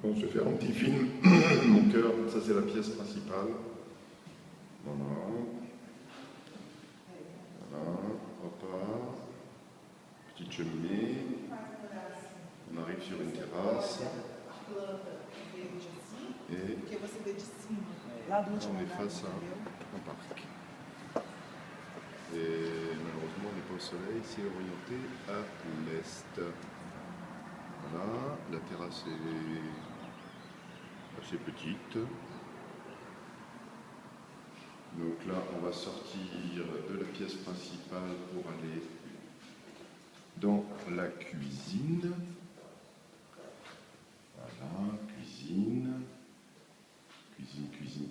Bon, je vais faire un petit film. Mon cœur, ça c'est la pièce principale. Voilà. Voilà. Hop. Petite cheminée. On arrive sur une terrasse. Et on est face à un parc. Et malheureusement, on n'est pas au soleil, c'est orienté à l'est. Voilà, la terrasse est assez petite. Donc là, on va sortir de la pièce principale pour aller dans la cuisine. Voilà, cuisine.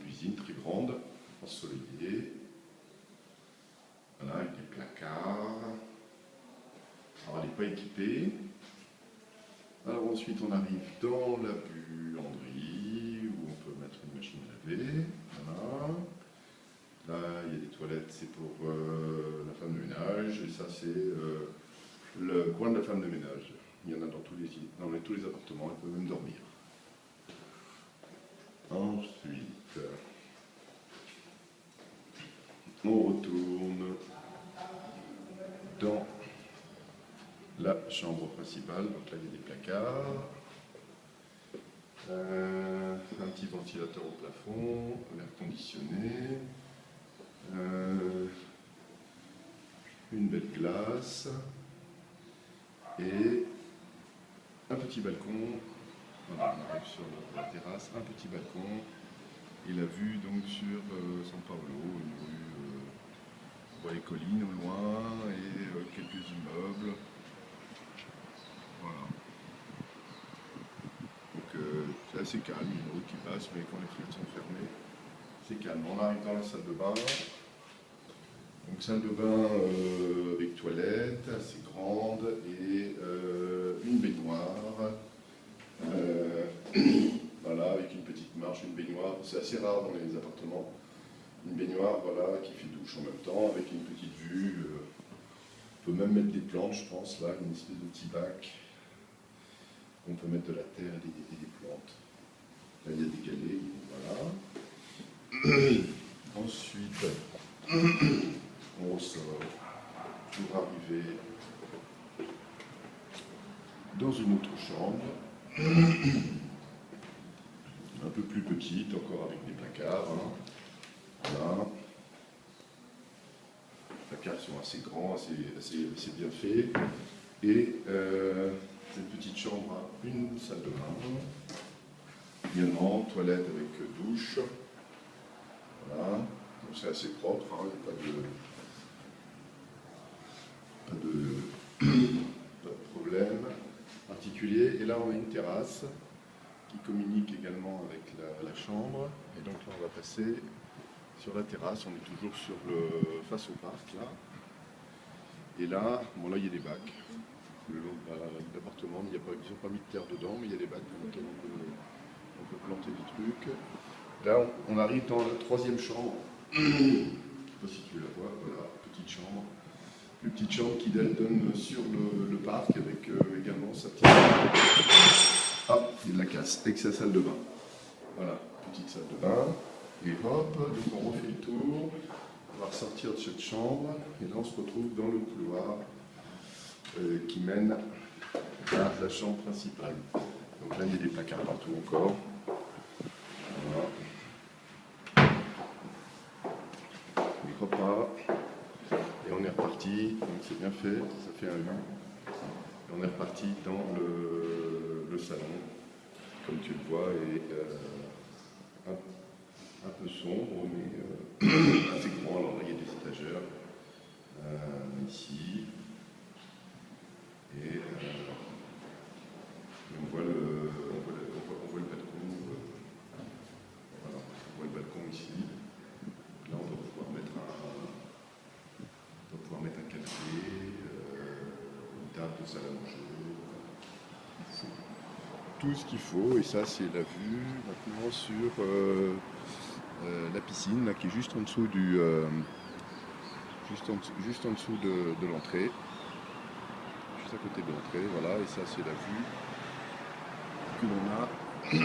Cuisine, très grande, ensoleillée. Voilà, avec des placards. Alors, elle n'est pas équipée. Alors ensuite, on arrive dans la buanderie, où on peut mettre une machine à laver. Voilà. Là, il y a des toilettes, c'est pour la femme de ménage. Et ça, c'est le coin de la femme de ménage. Il y en a dans tous les appartements, elle peut même dormir. Ensuite, on retourne dans la chambre principale. Donc là, il y a des placards, un petit ventilateur au plafond, l'air conditionné, une belle glace et un petit balcon. Voilà, on arrive sur la terrasse, un petit balcon et la vue donc sur San Paolo, une rue, on voit les collines au loin et quelques immeubles. Voilà. Donc c'est assez calme, il y a une route qui passe, mais quand les fenêtres sont fermées, c'est calme. On arrive dans la salle de bain. Donc salle de bain avec toilette, assez grande et une baignoire. Voilà, avec une petite marche, une baignoire. C'est assez rare dans les appartements. Une baignoire, voilà, qui fait douche en même temps, avec une petite vue. On peut même mettre des plantes, je pense, là, une espèce de petit bac. On peut mettre de la terre et des plantes. Là, il y a des galets, voilà. Ensuite, on ressort pour arriver dans une autre chambre, un peu plus petite, encore avec des placards. Hein. Voilà. Les placards sont assez grands, assez bien faits. Et cette petite chambre a une salle de bain, également toilette avec douche. Voilà, donc c'est assez propre, hein. Il n'y a pas de problème particulier. Et là on a une terrasse qui communique également avec la chambre. Et donc là on va passer sur la terrasse, on est toujours face au parc là. Et là, bon là il y a des bacs. Le long de l'appartement, ils n'ont pas mis de terre dedans, mais il y a des bacs dans lesquels on peut planter des trucs. Là, on arrive dans la troisième chambre. Je ne sais pas si tu la vois, voilà, petite chambre. Une petite chambre qui donne sur le parc avec également sa petite... Ah, il y a de la casse, avec sa salle de bain. Voilà, petite salle de bain. Et hop, donc on refait le tour. On va ressortir de cette chambre. Et là, on se retrouve dans le couloir qui mène à la chambre principale. Donc là, il y a des placards partout encore. Voilà. Les repas. Et on est reparti. Donc c'est bien fait, ça fait un U. Et on est reparti dans le salon, comme tu le vois, et un peu sombre, mais assez grand. Alors là, il y a des étagères. Ici. Et on voit le balcon. Voilà, on voit le balcon ici. Là, on va pouvoir mettre un café, une table de salle à manger. Tout ce qu'il faut. Et ça, c'est la vue maintenant sur la piscine, là, qui est juste en dessous juste en dessous de l'entrée. À côté de l'entrée, voilà, et ça c'est la vue que l'on a Du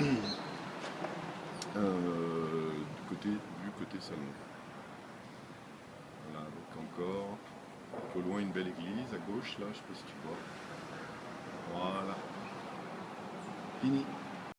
côté salon. Voilà, donc encore un peu loin une belle église à gauche là, je sais pas si tu vois. Voilà. Fini.